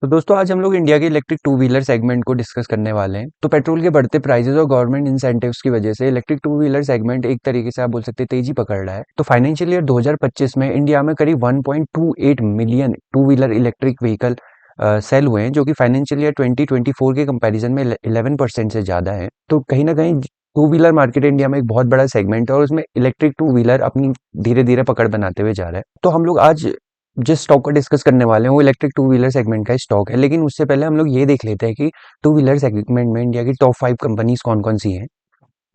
तो दोस्तों आज हम लोग इंडिया के इलेक्ट्रिक टू व्हीलर सेगमेंट को डिस्कस करने वाले हैं। तो पेट्रोल के बढ़ते प्राइसेस और गवर्नमेंट इंसेंटिव्स की वजह से इलेक्ट्रिक टू व्हीलर सेगमेंट एक तरीके से आप बोल सकते हैं तेजी पकड़ रहा है। तो फाइनेंशियल ईयर 2025 में इंडिया में करीब 1.28 million two wheeler electric vehicle sale हुए हैं, जो कि फाइनेंशियल ईयर 2024 के कंपैरिजन में 11% से ज्यादा है। तो कहीं ना कहीं टू व्हीलर मार्केट इंडिया में एक बहुत बड़ा सेगमेंट है और उसमें इलेक्ट्रिक टू व्हीलर अपनी धीरे धीरे पकड़ बनाते हुए जा रहा है। तो हम लोग आज जिस स्टॉक को डिस्कस करने वाले हैं वो इलेक्ट्रिक टू व्हीलर सेगमेंट का स्टॉक है। लेकिन उससे पहले हम लोग ये देख लेते हैं कि टू व्हीलर सेगमेंट में इंडिया की टॉप 5 कंपनीज कौन कौन सी हैं।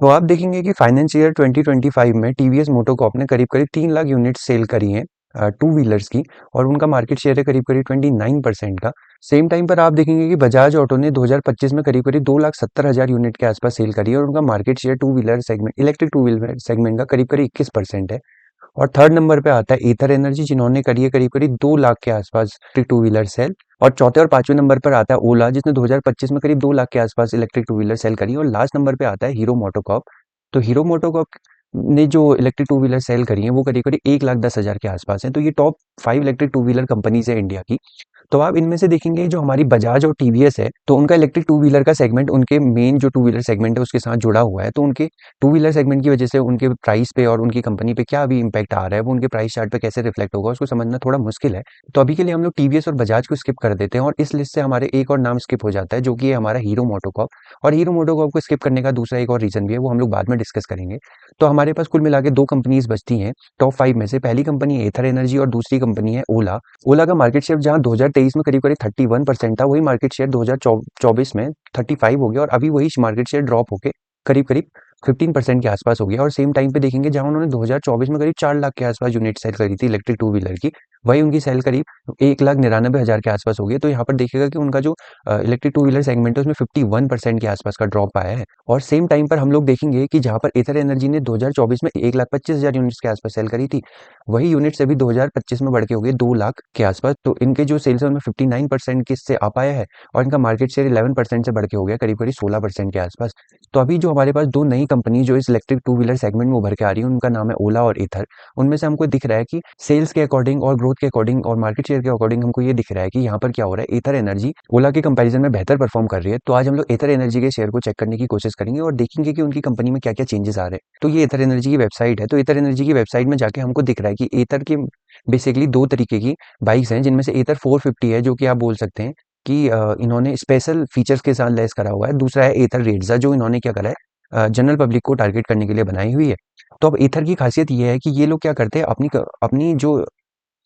तो आप देखेंगे कि फाइनेंस ईयर 2025 में टीवीएस मोटर कॉर्प ने करीब करीब 3 लाख यूनिट सेल करी हैं टू व्हीलर्स की, और उनका मार्केट शेयर है करीब करीब 29% का। सेम टाइम पर आप देखेंगे कि बजाज ऑटो ने 2025 में करीब करीब 2,70,000 यूनिट के आसपास सेल करी है, और उनका market share two wheeler segment electric two wheeler segment का करीब करीब 21% है। और थर्ड नंबर पे आता है एथर एनर्जी, जिन्होंने करी है करीब करीब 2 लाख के आसपास इलेक्ट्रिक टू व्हीलर सेल। और चौथे और पांचवें नंबर पर आता है ओला, जिसने 2025 में करीब 2 लाख के आसपास इलेक्ट्रिक टू व्हीलर सेल करी है। और लास्ट नंबर पे आता है हीरो मोटोकॉर्प। तो हीरो मोटोकॉर्प ने जो इलेक्ट्रिक टू व्हीलर सेल करी है वो करीब करीब 1,10,000 के आसपास है। तो ये top 5 electric two wheeler companies है इंडिया की। तो आप इनमें से देखेंगे जो हमारी बजाज और टीवीएस है, तो उनका इलेक्ट्रिक टू व्हीलर का सेगमेंट उनके मेन जो टू व्हीलर सेगमेंट है उसके साथ जुड़ा हुआ है। तो उनके टू व्हीलर सेगमेंट की वजह से उनके प्राइस पे और उनकी कंपनी पे क्या अभी इंपैक्ट आ रहा है, वो उनके प्राइस चार्ट पे कैसे रिफ्लेक्ट होगा, उसको समझना थोड़ा मुश्किल है। तो अभी के लिए हम लोग टीवीएस और बजाज को स्किप कर देते हैं, और इस लिस्ट से हमारे एक और नाम स्किप हो जाता है, जो कि है हमारा हीरो मोटोकॉर्प। और हीरो मोटोकॉर्प को स्किप करने का दूसरा एक और रीजन भी है, वो हम लोग बाद में डिस्कस करेंगे। तो हमारे पास कुल मिला के दो कंपनीज बचती हैं टॉप 5 में से। पहली कंपनी एथर एनर्जी और दूसरी कंपनी है ओला। ओला का मार्केट शेयर जहां 2023 में करीब करीब 31% था, वही मार्केट शेयर 2024 में 35 हो गया, और अभी वही मार्केट शेयर ड्रॉप होके करीब करीब 15% के आसपास हो गया। और सेम टाइम पे देखेंगे जहां उन्होंने 2024 में करीब 4 लाख के आसपास यूनिट सेल करी थी इलेक्ट्रिक टू व्हीलर की, वही उनकी सेल करीब 1,99,000 के आसपास हो गई। तो यहाँ पर देखिएगा कि उनका जो इलेक्ट्रिक टू व्हीलर सेगमेंट है उसमें 51% के आसपास का ड्रॉप आया है। और सेम टाइम पर हम लोग देखेंगे कि जहां पर एथर एनर्जी ने 2024 में 1,25,000 यूनिट्स के आसपास सेल करी थी, वही यूनिट्स अभी 2025 में बढ़ के हो गए 2 लाख के आसपास। तो इनके जो सेल्स है उनमें 59% किससे आ पाया है, और इनका मार्केट शेयर 11% से बढ़ के हो गया करीब करीब 16% के आसपास। तो अभी जो हमारे पास दो नई कंपनी जो इस इलेक्ट्रिक टू व्हीलर सेगमेंट में उभर के आ रही है, उनका नाम है ओला और एथर। उनमें से हमको दिख रहा है कि सेल्स के अकॉर्डिंग और ग्रोथ के अकॉर्डिंग और मार्केट शेयर के अकॉर्डिंग हमको ये दिख रहा है कि यहाँ पर क्या हो रहा है, एथर एनर्जी ओला के कंपैरिजन में बेहतर परफॉर्म कर रही है। तो आज हम लोग एथर एनर्जी के शेयर को चेक करने की कोशिश करेंगे और देखेंगे कि उनकी कंपनी में क्या क्या चेंजेस आ रहे हैं। तो ये एथर एनर्जी की वेबसाइट है। तो एथर एनर्जी की वेबसाइट में जाके हमको दिख रहा है कि एथर की बेसिकली दो तरीके की बाइक्स हैं, जिनमें से एथर 450 है, जो कि आप बोल सकते हैं कि इन्होंने स्पेशल फीचर्स के साथ लेस करा हुआ है। दूसरा है एथर रेडजा, जो इन्होंने क्या करा है, जनरल पब्लिक को टारगेट करने के लिए बनाई हुई है। तो अब एथर की खासियत ये है कि ये लोग क्या करते हैं, अपनी अपनी जो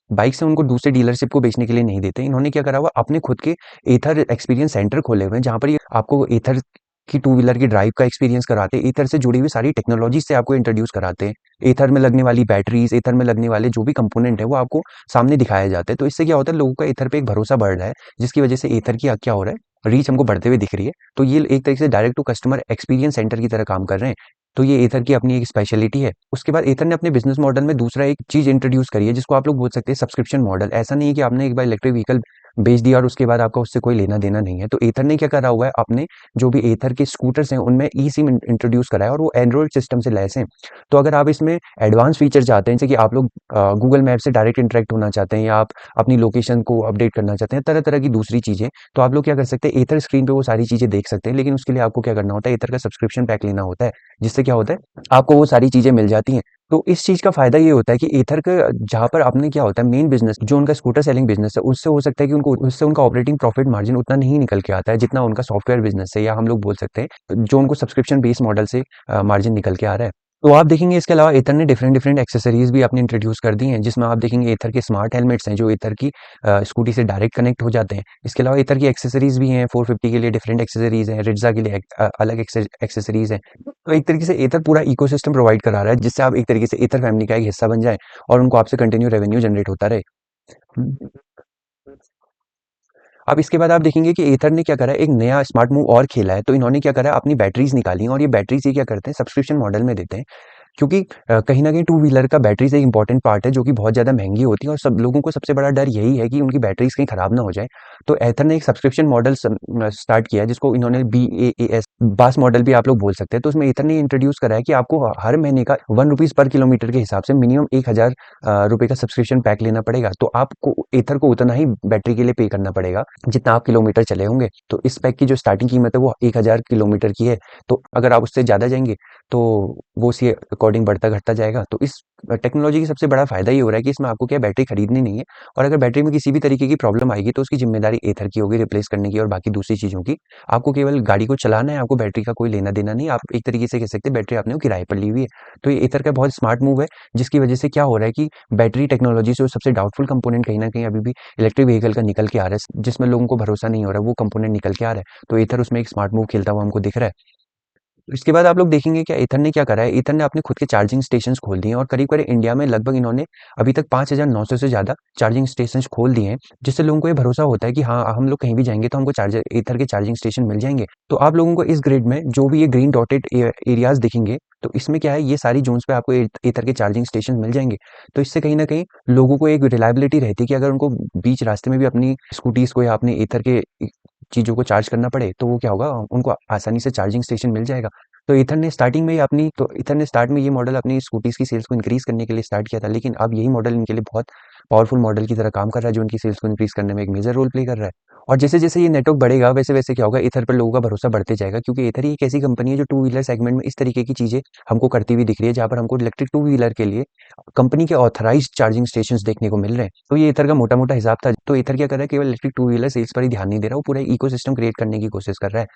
बाइक्स हैं उनको दूसरे डीलरशिप को बेचने के लिए नहीं देते। इन्होंने क्या करा हुआ, अपने खुद के एथर एक्सपीरियंस सेंटर खोले हुए हैं, जहाँ पर ये आपको एथर की टू व्हीलर की ड्राइव का एक्सपीरियंस कराते हैं। एथर से जुड़ी हुई सारी टेक्नोलॉजी से आपको इंट्रोड्यूस कराते हैं। एथर में लगने वाली बैटरीज, एथर में लगने वाले जो भी कंपोनेंट है वो आपको सामने दिखाया जाता है। तो इससे क्या होता है, लोगों का एथर पे एक भरोसा बढ़ रहा है, जिसकी वजह से एथर की क्या हो रहा है, रीच हमको बढ़ते हुए दिख रही है। तो ये एक तरीके से direct to customer experience centre की तरह काम कर रहे हैं। तो ये एथर की अपनी एक स्पेशलिटी है। उसके बाद एथर ने अपने बिजनेस मॉडल में दूसरा एक चीज इंट्रोड्यूस करी है, जिसको आप लोग बोल सकते हैं सब्सक्रिप्शन मॉडल। ऐसा नहीं है कि आपने एक बार इलेक्ट्रिक व्हीकल बेच दिया और उसके बाद आपका उससे कोई लेना देना नहीं है। तो एथर ने क्या करा हुआ है, अपने जो भी एथर के स्कूटर्स हैं उनमें ई सिम इंट्रोड्यूस करा है, और वो एंड्रॉइड सिस्टम से लैस हैं। तो अगर आप इसमें एडवांस फीचर चाहते हैं, जैसे कि आप लोग गूगल मैप से डायरेक्ट इंटरेक्ट होना चाहते हैं, या आप अपनी लोकेशन को अपडेट करना चाहते हैं, तरह तरह की दूसरी चीजें, तो आप लोग क्या कर सकते हैं, एथर स्क्रीन पे वो सारी चीजें देख सकते हैं। लेकिन उसके लिए आपको क्या करना होता है, एथर का सब्सक्रिप्शन पैक लेना होता है, जिससे क्या होता है, आपको वो सारी चीजें मिल जाती हैं। तो इस चीज का फायदा ये होता है कि एथर का जहां पर आपने क्या होता है, मेन बिजनेस जो उनका स्कूटर सेलिंग बिजनेस है, उससे हो सकता है कि उनको उससे उनका ऑपरेटिंग प्रॉफिट मार्जिन उतना नहीं निकल के आता है जितना उनका सॉफ्टवेयर बिजनेस है, या हम लोग बोल सकते हैं जो उनको सब्सक्रिप्शन बेस्ड मॉडल से मार्जिन निकल के आ रहा है। तो आप देखेंगे इसके अलावा एथर ने डिफरेंट डिफरेंट एक्सेसरीज भी अपने इंट्रोड्यूस कर दी हैं, जिसमें आप देखेंगे एथर के स्मार्ट हेलमेट्स हैं, जो एथर की स्कूटी से डायरेक्ट कनेक्ट हो जाते हैं। इसके अलावा एथर की एक्सेसरीज भी हैं, 450 के लिए डिफरेंट एक्सेसरीज हैं, रिट्जा के लिए अलग एक्सेसरीज हैं। तो एक तरीके से एथर पूरा इकोसिस्टम प्रोवाइड करा रहा है, जिससे आप एक तरीके से एथर फैमिली का एक हिस्सा बन जाए और उनको आपसे कंटिन्यू रेवेन्यू जनरेट होता रहे। अब इसके बाद आप देखेंगे कि एथर ने क्या करा है, एक नया स्मार्ट मूव और खेला है। तो इन्होंने क्या करा है, अपनी बैटरीज निकाली हैं, और ये बैटरीज ये क्या करते हैं, सब्सक्रिप्शन मॉडल में देते हैं। क्योंकि कहीं न कहीं टू व्हीलर का बैटरी से एक इम्पोर्टेंट पार्ट है जो कि बहुत ज़्यादा महँगी होती है और सब लोगों को सबसे बड़ा डर यही है कि उनकी बैटरीज़ कहीं खराब ना हो जाएँ। तो एथर ने एक सब्सक्रिप्शन मॉडल स्टार्ट किया है जिसको इन्होंने BaaS बास मॉडल भी आप लोग बोल सकते हैं। तो उसमें एथर ने इंट्रोड्यूस करा है कि आपको हर महीने का ₹1 पर किलोमीटर के हिसाब से मिनिमम 1000 रुपए का सब्सक्रिप्शन पैक लेना पड़ेगा। तो आपको एथर को उतना ही बैटरी के लिए पे करना पड़ेगा जितना आप किलोमीटर चले होंगे। तो इस पैक की जो स्टार्टिंग कीमत है वो 1000 किलोमीटर की है। तो अगर आप उससे ज़्यादा जाएँगे तो वो उसी अकॉर्डिंग बढ़ता-घटता जाएगा। तो इस टेक्नोलॉजी का सबसे बड़ा फ़ायदा ये हो रहा है कि इसमें आपको क्या है बैटरी खरीदनी नहीं है और अगर बैटरी में किसी भी तरीके की प्रॉब्लम आएगी तो उसकी ज़िम्मेदारी एथर की होगी रिप्लेस करने की और बाकी दूसरी चीज़ों की। आपको केवल गाड़ी को चलाना है, आपको बैटरी का कोई लेना-देना नहीं है। आप एक तरीके से कह सकते हैं बैटरी आपने वो किराए पर ली हुई है। तो ये एथर का बहुत स्मार्ट मूव है जिसकी वजह से क्या हो रहा है कि बैटरी टेक्नोलॉजी से सबसे डाउटफुल कंपोनेंट कहीं न कहीं अभी भी इलेक्ट्रिक व्हीकल का निकल के आ रहा है, जिसमें लोगों को भरोसा नहीं हो रहा है, वो कंपोनेंट निकल के आ रहा है। तो एथर उसमें एक स्मार्ट मूव खेलता हुआ हमको दिख रहा है। इसके बाद आप लोग देखेंगे क्या एथर ने क्या करा है, एथर ने अपने खुद के चार्जिंग स्टेशंस खोल दिए हैं और करीब-करीब इंडिया में लगभग इन्होंने अभी तक 5900 से ज़्यादा चार्जिंग स्टेशंस खोल दिए हैं, जिससे लोगों को ये भरोसा होता है कि हाँ, हम लोग कहीं भी जाएँगे तो हमको चार्जर एथर के चार्जिंग स्टेशन मिल जाएँगे। तो आप लोगों को इस ग्रिड में जो भी ये ग्रीन डॉटेड एरियाज़ दिखेंगे, तो इसमें क्या है ये सारी ज़ोन्स पे आपको एथर के चार्जिंग स्टेशन मिल जाएँगे। तो इससे कहीं न कहीं लोगों को एक रिलायबिलिटी रहती है कि अगर उनको बीच रास्ते में भी अपनी स्कूटीज़ को या अपने एथर के चीज़ों को चार्ज करना पड़े, तो वो क्या होगा उनको आसानी से चार्जिंग स्टेशन मिल जाएगा। तो ईथर ने स्टार्ट में ये मॉडल अपनी स्कूटीज़ की सेल्स को इंक्रीज़ करने के लिए स्टार्ट किया था, लेकिन अब यही मॉडल इनके लिए बहुत पावरफुल मॉडल की तरह काम कर रहा है, जो उनकी सेल्स को इंक्रीज़ करने में एक मेजर रोल प्ले कर रहा है। और जैसे-जैसे ये नेटवर्क बढ़ेगा, वैसे-वैसे क्या होगा, ईथर पर लोगों का भरोसा बढ़ते जाएगा क्योंकि ईथर ही एक ऐसी कंपनी है जो टू व्हीलर सेगमेंट में इस तरीके की चीज़ें हमको करती हुई दिख रही है, जहाँ पर हमको इलेक्ट्रिक टू व्हीलर के लिए कंपनी के ऑथराइज़्ड चार्जिंग स्टेशंस देखने को मिल रहे हैं। तो ये ईथर का मोटा-मोटा हिसाब था। तो ईथर क्या कर रहा है, केवल इलेक्ट्रिक टू व्हीलर सेल्स पर ही ध्यान नहीं दे रहा, वो पूरा इकोसिस्टम क्रिएट करने की कोशिश कर रहा है।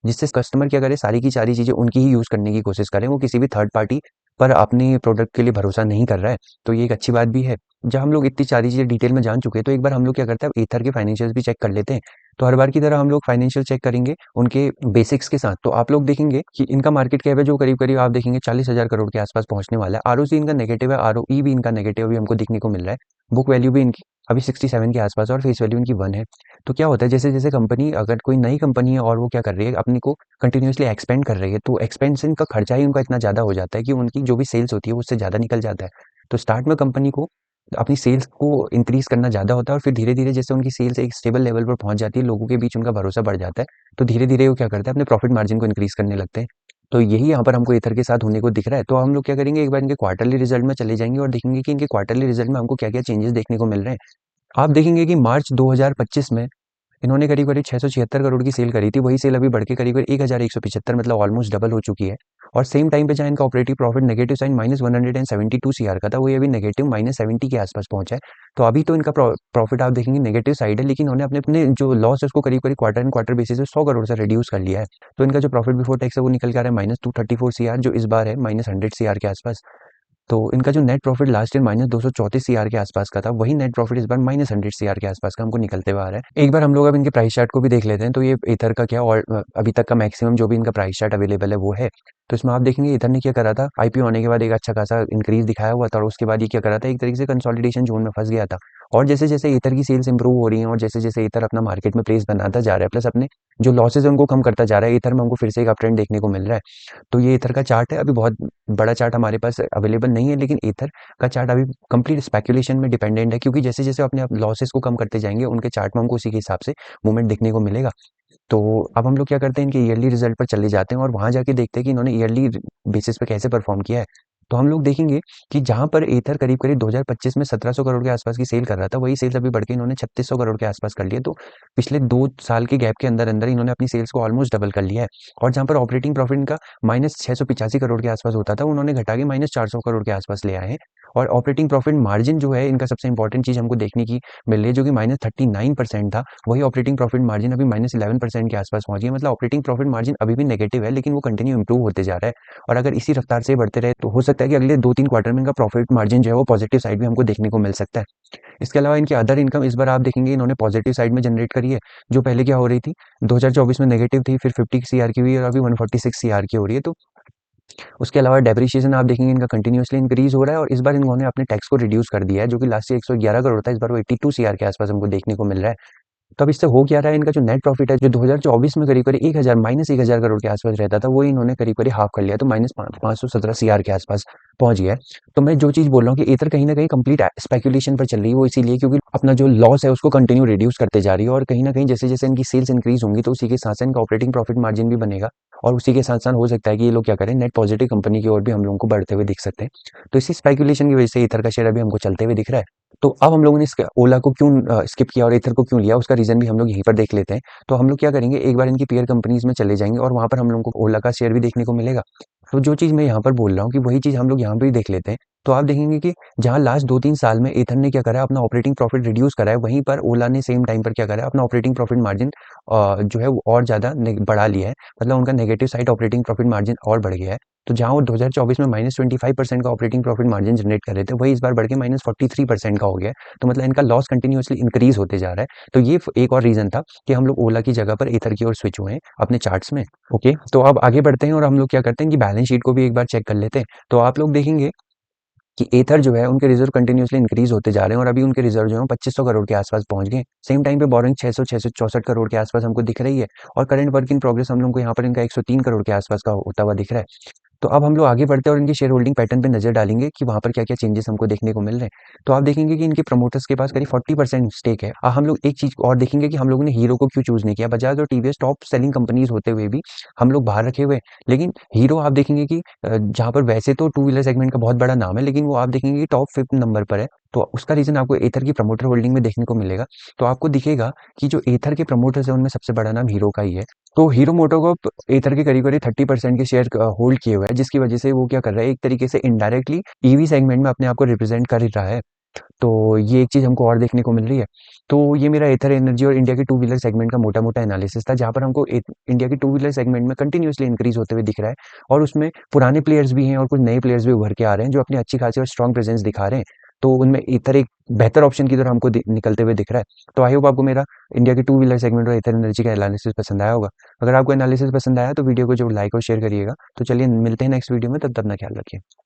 जिससे कस्टमर क्या करे, सारी की सारी चीज़ें उनकी ही यूज़ करने की कोशिश करें, वो किसी भी थर्ड पार्टी पर अपने प्रोडक्ट के लिए भरोसा नहीं कर रहा है। तो ये एक अच्छी बात भी है। जब हम लोग इतनी सारी चीज़ें डिटेल में जान चुके हैं, तो एक बार हम लोग क्या करते हैं, अब ईथर के फाइनेंशियल्स भी चेक कर लेते हैं। तो हर बार की तरह हम लोग फाइनेंशियल चेक करेंगे उनके बेसिक्स के साथ। तो आप लोग देखेंगे कि इनका मार्केट कैप है जो करीब-करीब आप देखेंगे 40,000 करोड़ के आस-पास पहुँचने वाला है। आरओसी इनका नेगेटिव है, आरओई भी इनका नेगेटिव अभी हमको दिखने को मिल रहा है। बुक वैल्यू भी इनकी अभी 67 के आस-पास और फेस वैल्यू इनकी 1 है। तो क्या होता है, जैसे-जैसे कंपनी अगर कोई नई कंपनी है और वो क्या कर रही है, अपनी को कंटिन्यूअसली एक्सपेंड कर रही है, तो एक्सपेंशन का खर्चा ही उनका इतना ज़्यादा हो जाता है कि उनकी जो भी सेल्स होती है, वो उससे ज़्यादा निकल जाता है। तो स्टार्ट में कंपनी को अपनी सेल्स को इंक्रीज़ करना ज़्यादा होता है और फिर धीरे-धीरे जैसे उनकी सेल्स एक स्टेबल लेवल पर पहुँच जाती है, लोगों के बीच उनका भरोसा बढ़ जाता है, तो धीरे-धीरे वो क्या करते हैं, अपने प्रॉफिट मार्जिन को इंक्रीज़ करने लगते हैं। तो यही यहाँ पर हमको ईथर के साथ होने को दिख रहा है। तो हम लोग क्या करेंगे, एक बार इनके क्वार्टरली रिजल्ट में चले जाएँगे और देखेंगे कि इनके क्वार्टरली रिजल्ट में हमको क्या-क्या चेंजेस देखने को मिल रहे हैं। आप देखेंगे कि मार्च 2025 में इन्होंने करीब-करीब 676 करोड़ की सेल करी थी, वही सेल अभी बढ़ के करीब-करीब 1175 मतलब ऑलमोस्ट डबल हो चुकी है। और सेम टाइम पे जहाँ इनका operating profit negative sign -172 CR का था, वही अभी नेगेटिव -70 के आसपास पहुँचा है। तो अभी तो इनका प्रॉफिट आप देखेंगे नेगेटिव साइड है, लेकिन उन्होंने अपने जो लॉस है उसको करीब-करीब क्वार्टर एंड क्वार्टर बेसिस पे 100 करोड़ से रिड्यूस कर लिया है। तो इनका जो प्रॉफिट बिफोर टैक्स है वो निकल के आ रहा है -234 सीआर, जो इस बार है -100 सीआर के आसपास। तो इनका जो net profit last year -234 CR के आसपास का था, वही नेट प्रॉफिट इस बार -100 सीआर के आसपास का हमको निकलते हुए आ रहा है। एक बार हम लोग अब इनके प्राइस चार्ट को भी देख लेते हैं, तो ये ईथर का क्या और अभी तक का मैक्सिमम जो भी इनका प्राइस चार्ट अवेलेबल है वो है। तो इसमें आप देखेंगे ईथर ने क्या करा था, आईपीओ होने के बाद एक अच्छा खासा इंक्रीज दिखाया हुआ था और उसके बाद ये क्या करा था, एक तरीके से कंसोलिडेशन जोन में फंस गया था। और जैसे-जैसे ईथर की सेल्स इंप्रूव हो रही हैं और जैसे-जैसे ईथर अपना मार्केट में प्लेस बनाता जा रहा है, प्लस अपने जो लॉसेस है उनको कम करता जा रहा है, ईथर में हमको फिर से एक अपट्रेंड देखने को मिल रहा है। तो ये ईथर का चार्ट है, अभी बहुत बड़ा चार्ट हमारे पास अवेलेबल नहीं है, लेकिन ईथर का चार्ट अभी कंप्लीट स्पेकुलेशन में डिपेंडेंट है, क्योंकि जैसे-जैसे अपने आप लॉसेस को कम करते जाएँगे, उनके चार्ट में हमको उसी के हिसाब से मूवमेंट देखने को मिलेगा। तो अब हम लोग क्या करते हैं, इनके ईयरली रिजल्ट पर चले जाते हैं और वहाँ जाके देखते हैं कि इन्होंने ईयरली बेसिस पे कैसे परफॉर्म किया है। तो हम लोग देखेंगे कि जहाँ पर एथर करीब-करीब 2025 में 1700 करोड़ के आसपास की सेल कर रहा था, वही सेल्स अभी बढ़ के इन्होंने 3600 करोड़ के आसपास कर लिया। तो पिछले 2 साल के गैप के अंदर-अंदर इन्होंने अपनी सेल्स को ऑलमोस्ट डबल कर लिया है। और जहाँ पर ऑपरेटिंग प्रॉफिट इनका -685 करोड़ के आसपास होता था, उन्होंने घटा के -400 करोड़ के आसपास ले आए हैं। और ऑपरेटिंग प्रॉफिट मार्जिन जो है, इनका सबसे इंपॉर्टेंट चीज़ हमको देखने की मिल रही है, जो कि -39% था, वही ऑपरेटिंग प्रॉफिट मार्जिन अभी -11% के आसपास पहुँच गई है। मतलब ऑपरेटिंग प्रॉफिट मार्जिन अभी भी नेगेटिव है, लेकिन वो कंटिन्यू इंप्रूव होते जा रहा है। और अगर इसी रफ्तार से बढ़ते रहे, तो हो सकता है कि अगले 2-3 क्वार्टर में इनका प्रॉफिट मार्जिन जो है वो पॉजिटिव साइड भी हमको देखने को मिल सकता है। इसके अलावा इनकी अदर इनकम इस बार आप देखेंगे इन्होंने पॉजिटिव साइड में जनरेट करी है, जो पहले क्या हो रही थी, 2024 में नेगेटिव थी, फिर 50 सीआर की हुई और अभी 146 सीआर की हो रही है। तो उसके अलावा डेप्रिसिएशन आप देखेंगे इनका कंटिन्यूअसली इंक्रीज हो रहा है और इस बार इन्होंने अपने टैक्स को रिड्यूस कर दिया है, जो कि लास्ट ईयर 111 करोड़ था, इस बार वो 82 सीआर के आसपास हमको देखने को मिल रहा है। तो अब इससे हो क्या रहा है, इनका जो नेट प्रॉफिट है जो 2024 में करीब-करीब 1000 माइनस 1000 करोड़ के आसपास रहता था, वो इन्होंने करीब-करीब हाफ कर लिया, तो माइनस 517 सीआर के आसपास पहुँच गया है। तो मैं जो चीज़ बोल रहा हूँ कि ईथर कहीं न कहीं कंप्लीट स्पेकुलेशन पर चल रही है, वो इसीलिए क्योंकि अपना जो लॉस है उसको कंटिन्यू रिड्यूस करते जा रही है, और कहीं न कहीं जैसे-जैसे इनकी सेल्स इंक्रीज़ होंगी तो उसी के साथ-साथ इनका ऑपरेटिंग प्रॉफिट मार्जिन भी बनेगा, और उसी के साथ-साथ हो सकता है कि ये लोग क्या करें, नेट पॉजिटिव कंपनी की ओर भी हम लोगों को बढ़ते हुए दिख सकते हैं। तो इसी स्पेकुलेशन की वजह से ईथर का शेयर अभी हमको चलते हुए दिख रहा है। तो अब हम लोगों ने इसका ओला को क्यों स्किप किया और ईथर को क्यों लिया, उसका रीज़न भी हम लोग यहीं पर देख लेते हैं। तो हम लोग क्या करेंगे, एक बार इनकी पीयर कंपनीज़ में चले जाएँगे और वहाँ पर हम लोगों को ओला का शेयर भी देखने को मिलेगा। तो जो चीज़ मैं यहाँ पर बोल रहा हूँ कि वही चीज़ हम लोग यहाँ पे भी देख लेते हैं। तो आप देखेंगे कि जहाँ लास्ट 2-3 साल में ईथर ने क्या करा है, अपना ऑपरेटिंग प्रॉफिट रिड्यूस करा है, वहीं पर ओला ने सेम टाइम पर क्या करा है, अपना ऑपरेटिंग प्रॉफिट मार्जिन जो है वो और ज़्यादा बढ़ा लिया है। मतलब उनका negative side operating profit margin और बढ़ गया है। तो जहाँ वो 2024 में -25% का ऑपरेटिंग प्रॉफिट मार्जिन जनरेट कर रहे थे, वही इस बार बढ़ के -43% का हो गया है। तो मतलब इनका लॉस कंटिन्यूअसली इंक्रीज़ होते जा रहा है। तो ये एक और रीज़न था कि हम लोग ओला की जगह पर ईथर की ओर स्विच हुए हैं अपने चार्ट्स में। ओके, तो अब आगे बढ़ते हैं और हम लोग क्या करते हैं कि बैलेंस शीट को भी एक बार चेक कर लेते हैं। तो आप लोग देखेंगे कि एथर जो है उनके रिजर्व कंटिन्यूअसली इंक्रीज होते जा रहे हैं, और अभी उनके रिजर्व जो है 2500 करोड़ के आसपास पहुंच गए। सेम टाइम पे बोरिंग 664 करोड़ के आसपास हमको दिख रही है, और करंट वर्क इन प्रोग्रेस हम लोग को यहाँ पर इनका 103 करोड़ के आसपास का होता हुआ दिख रहा है। तो अब हम लोग आगे बढ़ते हैं और इनकी शेयर होल्डिंग पैटर्न पे नजर डालेंगे कि वहां पर क्या क्या चेंजेस हमको देखने को मिल रहे हैं। तो आप देखेंगे कि इनके प्रमोटर्स के पास करीब 40% स्टेक है। हम लोग एक चीज और देखेंगे कि हम लोगों ने हीरो को क्यों चूज नहीं किया, बजाज और टीवीएस टॉप सेलिंग कंपनीज होते हुए भी हम लोग बाहर रखे हुए हैं। लेकिन हीरो आप देखेंगे कि जहाँ पर वैसे तो टू व्हीलर सेगमेंट का बहुत बड़ा नाम है, लेकिन वो आप देखेंगे कि टॉप 5th नंबर पर है। तो उसका रीजन आपको एथर की प्रमोटर होल्डिंग में देखने को मिलेगा। तो आपको दिखेगा कि जो एथर के प्रमोटर्स है उनमें सबसे बड़ा नाम हीरो का ही है। तो हीरो मोटोकॉर्प एथर के करीब-करीब 30% के शेयर होल्ड किए हुए हैं, जिसकी वजह से वो क्या कर रहा है, एक तरीके से इनडायरेक्टली ईवी सेगमेंट में अपने आप को रिप्रेजेंट कर ही रहा है। तो ये एक चीज़ हमको और देखने को मिल रही है। तो ये मेरा एथर एनर्जी और इंडिया के टू व्हीलर सेगमेंट का मोटा-मोटा एनालिसिस था, जहाँ पर हमको इंडिया के टू व्हीलर सेगमेंट में कंटिन्यूअसली इंक्रीज होते हुए दिख रहा है, और उसमें पुराने प्लेयर्स भी हैं और कुछ नए प्लेयर्स भी उभर के आ रहे हैं, जो अपनी अच्छी खासी और स्ट्रॉन्ग प्रेजेंस दिखा रहे हैं। तो उनमें एथर एक बेहतर ऑप्शन की तरह हमको निकलते हुए दिख रहा है। तो आई होप आपको मेरा इंडिया के टू व्हीलर सेगमेंट और एथर एनर्जी का एनालिसिस पसंद आया होगा। अगर आपको एनालिसिस पसंद आया तो वीडियो को जो लाइक और शेयर करिएगा। तो चलिए मिलते हैं नेक्स्ट वीडियो में, तब तक अपना ख्याल रखिए।